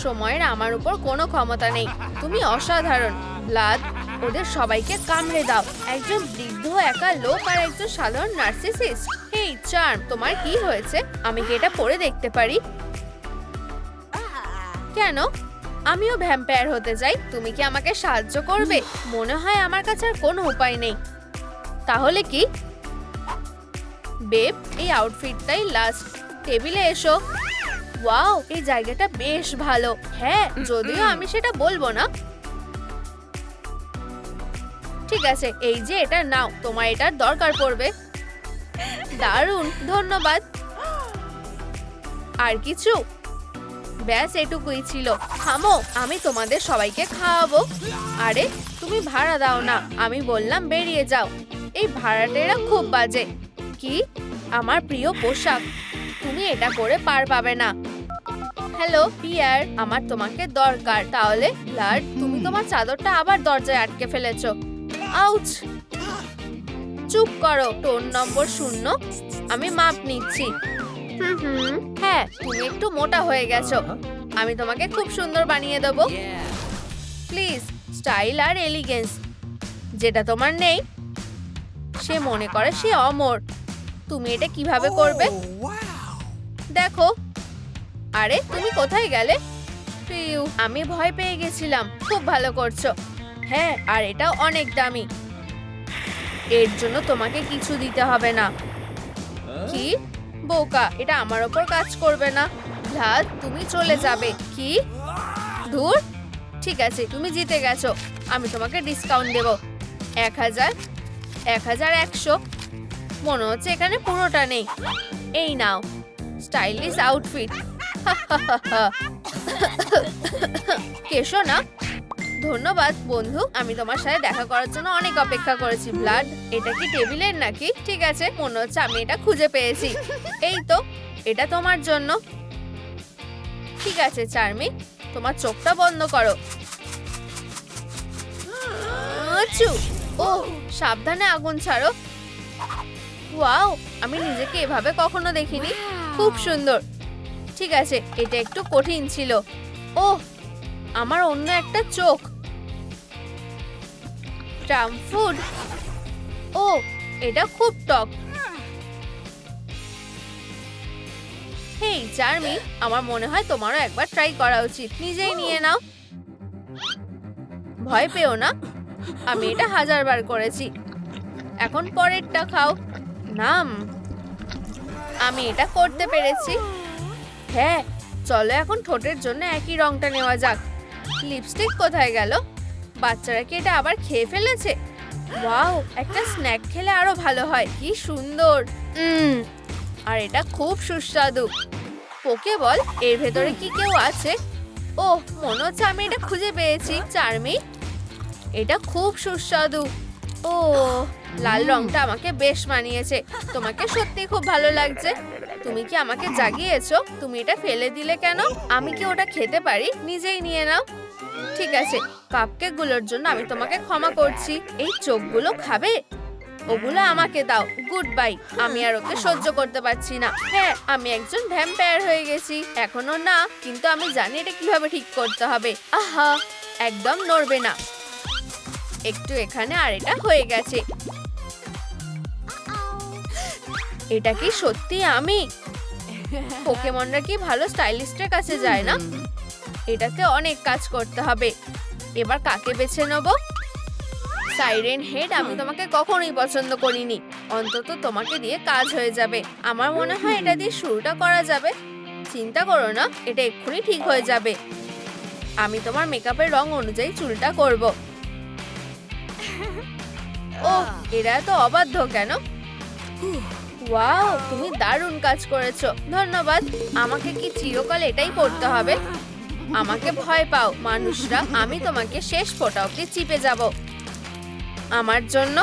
সময়ের আমার উপর কোনো ক্ষমতা নেই। তুমি অসাধারণ। ভ্লাদ, ওদের সবাইকে কামড়ে দাও। একজন বৃদ্ধ একা লোক আর একজন সাধারণ নার্সিসিস্ট। এই চার্ম, তোমার কি হয়েছে? আমি কি এটা পরে দেখতে পারি? কেন? আমিও ভ্যাম্পায়ার হতে চাই। তুমি কি আমাকে সাহায্য করবে? মনে হয় আমার কাছে আর কোনো উপায় নেই। তাহলে কি? বেব, এই আউটফিটটাই লাস্ট। টেবিলে এসো। ওয়াও, এই জায়গাটা বেশ ভালো। হ্যাঁ, যদিও আমি সেটা বলবো না। ঠিক আছে, এই যে এটা নাও, তোমার এটার দরকার পড়বে। দারুণ, ধন্যবাদ। আর কিছু? ব্যাস এটুকুই ছিল। থামো, আমি তোমাদের সবাইকে খাওয়াবো। আরে, তুমি ভাড়া দাও না। আমি বললাম বেরিয়ে যাও। এই ভাড়াটেরা খুব বাজে। কি? আমার প্রিয় পোশাক। তুমি এটা করে পার পাবে না। হ্যালো পিয়ার, আমার তোমাকে দরকার। তাহলে ব্লাড, তুমি তোমার চাদরটা আবার দরজায় আটকে ফেলেছো। আউচ! চুপ করো। টোন নম্বর 0, আমি মাপ নিচ্ছি। হ্যাঁ, তুমি একটু মোটা হয়ে গেছো। আমি তোমাকে খুব সুন্দর বানিয়ে দেবো। প্লিজ, স্টাইল আর এলিগেন্স যেটা তোমার নেই। সে মনে করে সে অমর। তুমি এটা কিভাবে করবে দেখো। আরে তুমি কোথায় গেলে? প্রিয়, আমি ভয় পেয়ে গেছিলাম। খুব ভালো করছো। হ্যাঁ, আর এটা অনেক দামি। এর জন্য তোমাকে কিছু দিতে হবে না। কি বোকা, এটা আমার ওপর কাজ করবে না। ভ্লাদ, তুমি চলে যাবে। কি? ধুর, ঠিক আছে, তুমি জিতে গেছো। আমি তোমাকে ডিসকাউন্ট দেব। 1000, 1100। মনে হচ্ছে এখানে পুরোটা নেই। এই নাও, স্টাইলিশ আউটফিট। কেশো না? ধন্যবাদ বন্ধু, আমি তোমার সাথে দেখা করার জন্য অনেক অপেক্ষা করেছি। ব্লাড, এটা কি টেবিলের নাকি? ঠিক আছে, মনে হচ্ছে আমি এটা খুঁজে পেয়েছি। এই তো, এটা তোমার জন্য। ঠিক আছে চার্মি, তোমার চোখটা বন্ধ করো। আচু! ও, সাবধানে আগুন ছাড়ো। ওয়াও, আমি নিজেকে এভাবে কখনো দেখিনি। খুব সুন্দর। ঠিক আছে, এটা একটু কঠিন ছিল। ওহ, আমার অন্য একটা চোখ। Trump food. ও, এটা খুব টক। হেই চার্মি, আমার মনে হয় তোমারও একবার ট্রাই করা উচিত। নিজেই নিয়ে নাও। ভয় পেও না, আমি এটা 1000 বার করেছি। এখন পরেরটা খাও। নাম, আমি এটা করতে পেরেছি। হ্যাঁ, চলো এখন ঠোঁটের জন্য একই রংটা নেওয়া যাক। লিপস্টিক কোথায় গেল? বাচ্চারা কি এটা আবার খেয়ে ফেলেছে? ওয়াও, একটা স্ন্যাক খেলে আরো ভালো হয়। কি সুন্দর। আর এটা খুব সুস্বাদু। পোকে বল, এর ভেতরে কি কেউ আছে? ওহ, মনে হচ্ছে আমি এটা খুঁজে পেয়েছি। চার্মি, এটা খুব সুস্বাদু। ও, লাল রংটা আমাকে বেশ মানিয়েছে। তোমাকে সত্যি খুব ভালো লাগছে। তুমি কি আমাকে জাগিয়েছো? তুমি এটা ফেলে দিলে কেন? আমি কি ওটা খেতে পারি? নিজেই নিয়ে নাও। ঠিক আছে, কাপকেক গুলোর জন্য আমি তোমাকে ক্ষমা করছি। এই চোখগুলো খাবে? ওগুলো আমাকে দাও। গুড বাই, আমি আর ওকে সহ্য করতে পারছি না। হ্যাঁ, আমি একজন ভ্যাম্পায়ার হয়ে গেছি। এখনো না, কিন্তু আমি জানি এটা কিভাবে ঠিক করতে হবে। আহা, একদম নড়বে না। একটু এখানে, আর এটা হয়ে গেছে। এটা কি সত্যি আমি? পোকেমনরা কি ভালো স্টাইলিস্টের কাছে যায় না? এটাতে অনেক কাজ করতে হবে। এবার কাকে বেছে নেব? সাইরেন হেড, আমি তোমাকে কখনোই পছন্দ করিনি। অন্তত তোমাকে দিয়ে কাজ হয়ে যাবে। আমার মনে হয় এটা দিয়ে শুরুটা করা যাবে। চিন্তা করো না, এটা এক্ষুনি ঠিক হয়ে যাবে। আমি তোমার মেকআপের রং অনুযায়ী চুলটা করব। ওহ, এরা তো অবাধ্য কেন? ওয়াও, তুমি দারুণ কাজ করেছো। ধন্যবাদ। আমাকে কি চিরকাল এটাই পড়তে হবে? আমাকে ভয় পাও মানুষরা। আমি তোমাকে শেষ ফোঁটা অবধি চিপে যাব আমার জন্য।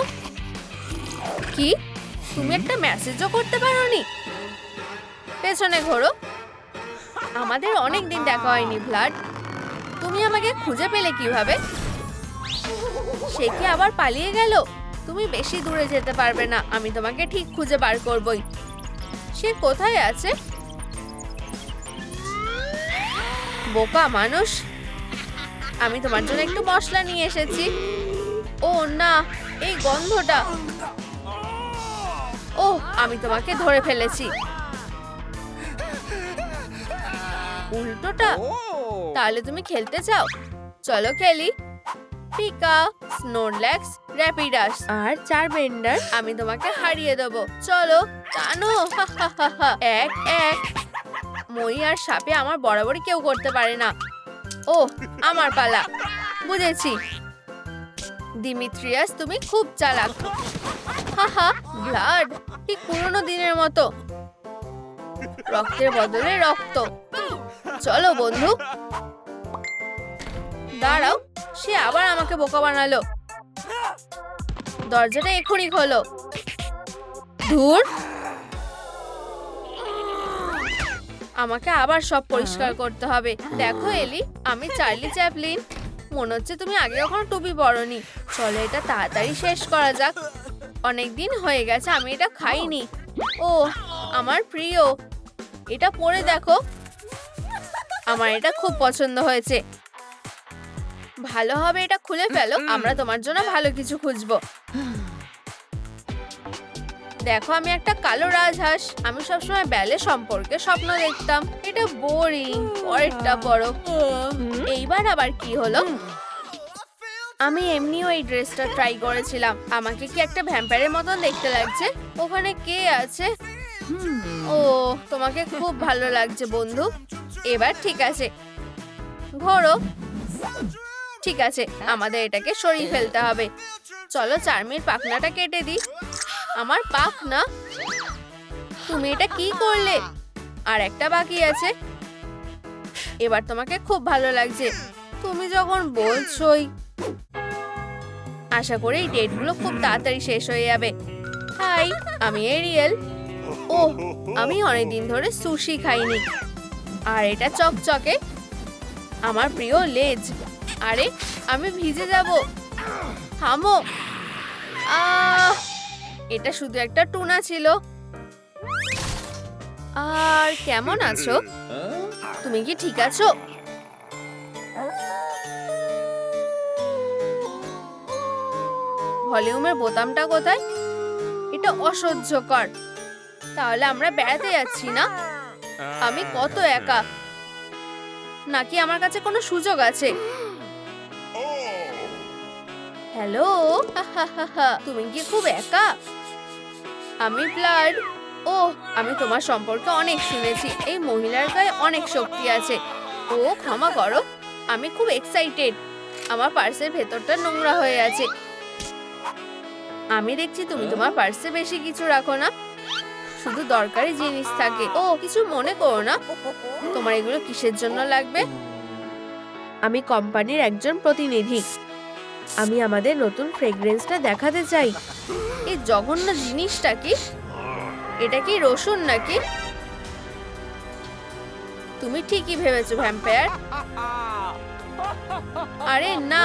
কি, তুমি একটা মেসেজও করতে পারোনি? পেছনে ঘোরো। আমাদের অনেক দিন দেখা হয়নি ব্লাড। তুমি আমাকে খুঁজে পেলে কিভাবে? সে কি আবার পালিয়ে গেল? তুমি বেশি দূরে যেতে পারবে না। আমি তোমাকে ঠিক খুঁজে বার করবই। সে কোথায় আছে? বোকা মানুষ, আমি তোমার জন্য একটু মশলা নিয়ে এসেছি। ও না, এই গন্ধটা। ওহ, আমি তোমাকে ধরে ফেলেছি। উল্টোটা? তাহলে তুমি খেলতে চাও? চলো খেলি। পিকা, স্নোরল্যাক্স, র্যাপিডাস আর চারবেন্ডার, আমি তোমাকে হারিয়ে দেবো। চলো টানো। 1-1। মই আর সাপে আমার বরাবরই কেউ করতে পারে না। ও, আমার পালা। বুঝেছি। দিমিত্রিয়াস, তুমি খুব চালাক। হাহা, ব্লাড, ঠিক পুরোনো দিনের মতো। রক্তের বদলে রক্ত। চলো বন্ধু। দাঁড়াও, সে আবার আমাকে বোকা বানালো। দরজাটা এখনই খোলো। ধুর, আমাকে আবার সব পরিষ্কার করতে হবে। দেখো এলি, আমি চার্লি চ্যাপলিন। মনে হচ্ছে তুমি আগে কখনো টুপি পরোনি। চলো এটা তাড়াতাড়ি শেষ করা যাক। অনেক দিন হয়ে গেছে আমি এটা খাইনি। ও আমার প্রিয়, এটা পরে দেখো। আমার এটা খুব পছন্দ হয়েছে। ভালো হবে এটা খুলে ফেলো, আমরা তোমার জন্য ভালো কিছু খুঁজবো। দেখো আমি একটা কালো রাজহাঁস। আমি সবসময় ব্যালে সম্পর্কে স্বপ্ন দেখতাম। এটা বোরিং। পরেরটা পড়ো। এইবার আবার কি হলো? আমি এমনিও এই ড্রেসটা ট্রাই করেছিলাম। আমাকে কি একটা ভ্যাম্পায়ারের মতন দেখতে লাগছে? ওখানে কে আছে? ও তোমাকে খুব ভালো লাগছে বন্ধু। এবার ঠিক আছে, ঘোরো। ঠিক আছে, আমাদের এটাকে সরিয়ে ফেলতে হবে। চলো চার্মির পাখনাটা কেটে দিই। আমার পাখনা? তুমি এটা কি করলে? আর একটা বাকি আছে। এবার তোমাকে খুব ভালো লাগছে। তুমি যখন বলছোই। আশা করি এই ডেটগুলো খুব তাড়াতাড়ি শেষ হয়ে যাবে। হাই, আমি এরিয়েল। ওহ, আমি অনেকদিন ধরে সুশি খাইনি। আর এটা চকচকে, আমার প্রিয় লেজ। আরে আমি ভিজে যাব। থামো। এটা শুধু একটা টুনা ছিল। আর কেমন আছো? তুমি কি ঠিক আছো? ভলিউমের বোতামটা কোথায়? এটা অসহ্যকর। তাহলে আমরা বেড়াতে যাচ্ছি না? আমি কত একা। নাকি আমার কাছে কোনো সুযোগ আছে? হ্যালো, তুমি কি খুব একা? আমি ব্লাড। ও আমি তোমার সম্পর্কে অনেক শুনেছি। এই মহিলার গায়ে অনেক শক্তি আছে। ও ক্ষমা করো, আমি খুব এক্সাইটেড। আমার পার্সের ভেতরটা নোংরা হয়ে আছে। আমি দেখছি তুমি তোমার পার্সে বেশি কিছু রাখো না, শুধু দরকারি জিনিস থাকে। ও কিছু মনে করো না। তোমার এগুলো কিসের জন্য লাগবে? আমি কোম্পানির একজন প্রতিনিধি। আমি আমাদের নতুন ফ্রেগ্রেন্সটা দেখাতে চাই। এই জঘন্য জিনিসটা কি? এটা কি রসুন নাকি? তুমি ঠিকই ভেবেছো ভ্যাম্পায়ার। আরে না।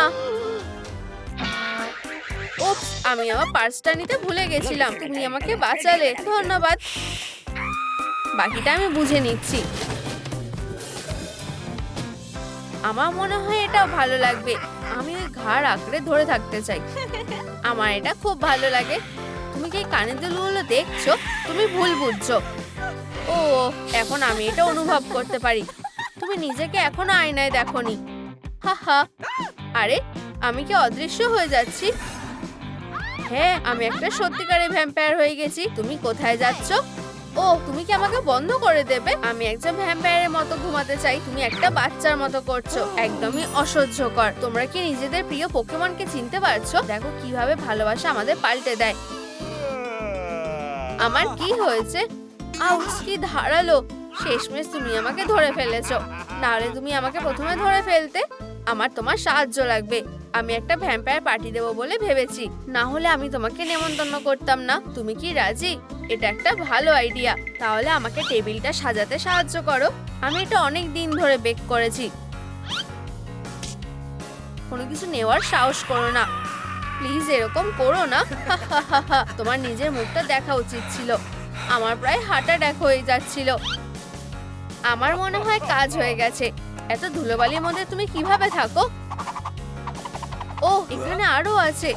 উপস, আমি আমার পার্সটা নিতে ভুলে গেছিলাম। তুমি আমাকে বাঁচালে, ধন্যবাদ। বাকিটা আমি বুঝে নিচ্ছি। আমার মনে হয় এটাও ভালো লাগবে। আমি ওই ঘাড় আঁকড়ে ধরে থাকতে চাই। আমার এটা খুব ভালো লাগে। তুমি কি কানের দুলগুলো দেখছো? তুমি ভুল বুঝছো। ও এখন আমি এটা অনুভব করতে পারি। তুমি নিজেকে এখনো আয়নায় দেখোনি। হা। আরে আমি কি অদৃশ্য হয়ে যাচ্ছি? হ্যাঁ, আমি একটা সত্যিকারের ভ্যাম্পায়ার হয়ে গেছি। তুমি কোথায় যাচ্ছ? ও তুমি কি আমাকে বন্ধ করে দেবে? আমি একজন ভ্যাম্পায়ারের মতো ঘুমাতে চাই। তুমি একটা বাচ্চার মতো করছো। একদমই অসহ্যকর। তোমরা কি নিজেদের প্রিয় পোকেমনকে চিনতে পারছো? দেখো কিভাবে ভালোবাসা আমাদের পাল্টে দেয়। আমার কি হয়েছে? আউচ, কি ধারালো। শেষমেশ তুমি আমাকে ধরে ফেলেছো। নাহলে তুমি আমাকে প্রথমে ধরে ফেলতে। আমার তোমার সাহায্য লাগবে। আমি একটা ভ্যাম্পায়ার পার্টি দেবো বলে ভেবেছি। না হলে আমি তোমাকে নেমন্তন্ন করতাম না। তুমি কি রাজি? এটা একটা ভালো আইডিয়া। তাহলে আমাকে টেবিলটা সাজাতে সাহায্য করো। আমি এটা অনেক দিন ধরে বেক করেছি। কোনো কিছু নেওয়ার সাহস করো না। প্লিজ এরকম করো না। তোমার নিজের মুখটা দেখা উচিত ছিল। আমার প্রায় হার্ট অ্যাটাক হয়ে যাচ্ছিল। আমার মনে হয় কাজ হয়ে গেছে। এত ধুলোবালির মধ্যে তুমি কিভাবে থাকো? ও এখানে আরো আছে।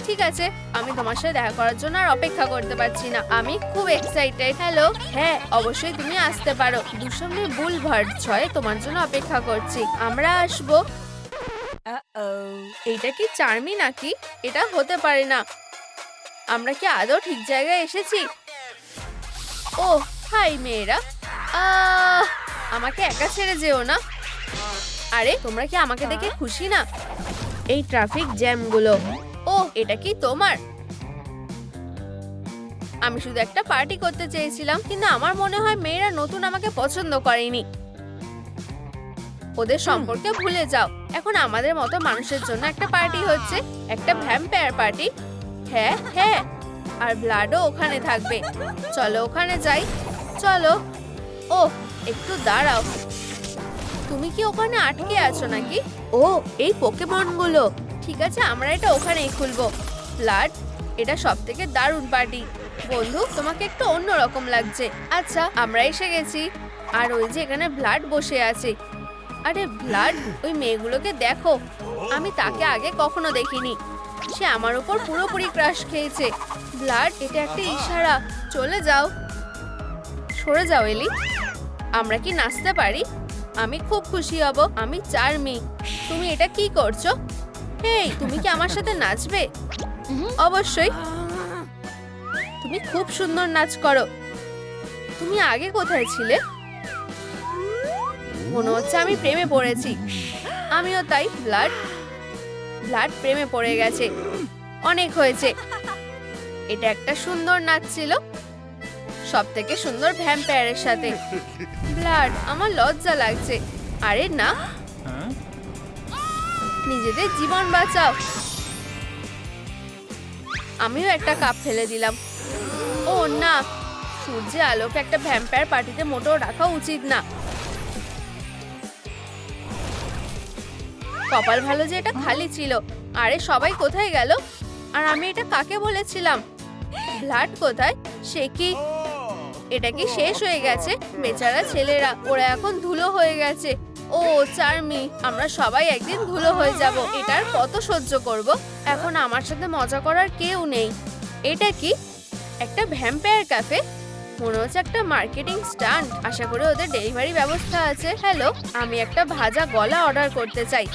ঠিক আছে, আমি তোমার সাথে দেখা করার জন্য আর অপেক্ষা করতে পারছি না। আমি খুব এক্সাইটেড। হ্যালো। হ্যাঁ অবশ্যই তুমি আসতে পারো। দুঃসময় বুলভার্ড 6 তোমার জন্য অপেক্ষা করছি। আমরা আসবো। এইটা কি চার্মি নাকি? এটা হতে পারে না। আমরা কি আদৌ ঠিক জায়গায় এসেছি? ও হাই মেয়েরা। আমাকে একা ছেড়ে যেও না। আরে তোমরা কি আমাকে দেখে খুশি না? এই ট্রাফিক জ্যামগুলো। ও এটা কি তোমার? আমি শুধু একটা পার্টি করতে চেয়েছিলাম, কিন্তু আমার মনে হয় মেয়েরা নতুন আমাকে পছন্দ করেনি। ওদের সম্পর্কে ভুলে যাও। এখন আমাদের মতো মানুষের জন্য একটা পার্টি হচ্ছে, একটা ভ্যাম্পায়ার পার্টি। হ্যাঁ হ্যাঁ, আর ব্লাডও ওখানে থাকবে। চলো ওখানে যাই। চলো। ও একটু দাঁড়াও, তুমি কি ওখানে আটকে আছো নাকি? ও, এই পোকেমনগুলো। ঠিক আছে, আমরা এটা ওখানেই খুলবো। ব্লাড, এটা সবথেকে দারুণ পার্টি। বন্ধু, তোমাকে একটু অন্যরকম লাগছে। আচ্ছা, আমরা এসে গেছি। আর ওই যে এখানে ব্লাড বসে আছে। আরে ব্লাড, ওই মেয়েগুলোকে দেখো, আমি তাকে আগে কখনো দেখিনি। সে আমার উপর পুরোপুরি ক্রাশ খেয়েছে। ব্লাড, এটা একটা ইশারা। চলে যাও, সরে যাও এলি। আমরা কি নাচতে পারি? আমি খুব খুশি হব। আমি চার্মি। তুমি এটা কি করছো? হেই, তুমি কি আমার সাথে নাচবে? অবশ্যই। তুমি খুব সুন্দর নাচ করো। তুমি আগে কোথায় ছিলে? মনে হচ্ছে আমি প্রেমে পড়েছি। আমিও তাই। ব্লাড, ব্লাড প্রেমে পড়ে গেছে। অনেক হয়েছে। এটা একটা সুন্দর নাচ ছিল, সব থেকে সুন্দর ভ্যাম্পায়ারের সাথে। ব্লাড, আমার লজ্জা লাগছে। আরে না, নিজেদের জীবন বাঁচাও। আমিও একটা কাপ ফেলে দিলাম। ও না, সূর্যের আলোকে একটা ভ্যাম্পায়ার পার্টিতে মোটেও রাখা উচিত না। কপাল ভালো যে এটা খালি ছিল। আরে সবাই কোথায় গেল? আর আমি এটা কাকে বলেছিলাম? ব্লাড কোথায়? সে কি, এটা কি শেষ হয়ে গেছে? বেচারা ছেলেরা, ওরা এখন ধুলো হয়ে গেছে। ও চার্মি, আমরা সবাই একদিন ধুলো হয়ে যাব। এটার কত সহ্য করব? এখন আমার সাথে মজা করার কেউ নেই। এটা কি, একটা ভ্যাম্পায়ার ক্যাফে? মনে হচ্ছে একটা মার্কেটিং স্টান্ট। আশা করি ওদের ডেলিভারি ব্যবস্থা আছে। হ্যালো, আমি একটা ভাজা গলা অর্ডার করতে চাই।